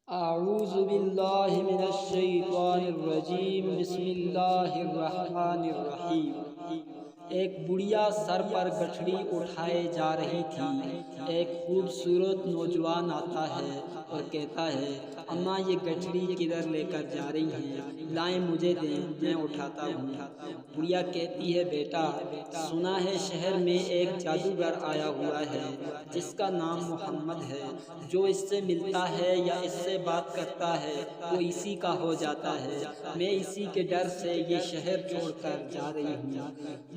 اعوذ باللہ من الشیطان الرجیم بسم اللہ الرحمن الرحیم۔ ایک بڑھیا سر پر گٹھڑی اٹھائے جا رہی تھی۔ ایک خوبصورت نوجوان آتا ہے اور کہتا ہے، اماں یہ گٹھڑی کدھر لے کر جا رہی ہیں؟ لائیں مجھے دیں، میں اٹھاتا ہوں۔ بڑھیا کہتی ہے، بیٹا سنا ہے شہر میں ایک جادوگر آیا ہوا ہے جس کا نام محمد ہے۔ جو اس سے ملتا ہے یا اس سے بات کرتا ہے وہ اسی کا ہو جاتا ہے۔ میں اسی کے ڈر سے یہ شہر چھوڑ کر جا رہی ہوں۔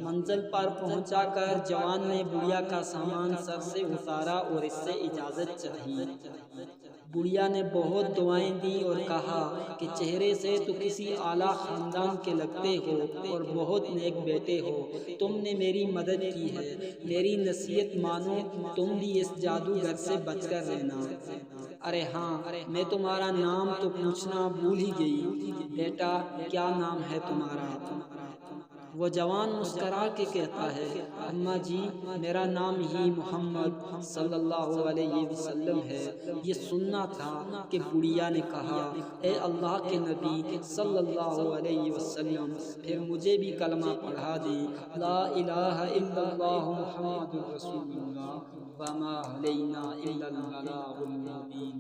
منزل پر پہنچا کر جوان نے بڑھیا کا سامان سر سے اتارا اور اس سے اجازت چاہی۔ بڑھیا نے بہت دعائیں دی اور کہا کہ چہرے سے تو کسی اعلیٰ خاندان کے لگتے ہو اور بہت نیک بیٹے ہو، تم نے میری مدد کی ہے، میری نصیحت مانو، تم بھی اس جادوگر سے بچ کر رہنا۔ ارے ہاں، میں تمہارا نام تو پوچھنا بھول ہی گئی، بیٹا کیا نام ہے تمہارا؟ وہ جوان مسکرا کے کہتا ہے، اماں جی میرا نام ہی محمد صلی اللہ علیہ وسلم ہے۔ یہ سننا تھا کہ بڑھیا نے کہا، اے اللہ کے نبی صلی اللہ علیہ وسلم پھر مجھے بھی کلمہ پڑھا دیں، لا الہ الا اللہ محمد رسول اللہ وما علینا الا البلاغ المبین۔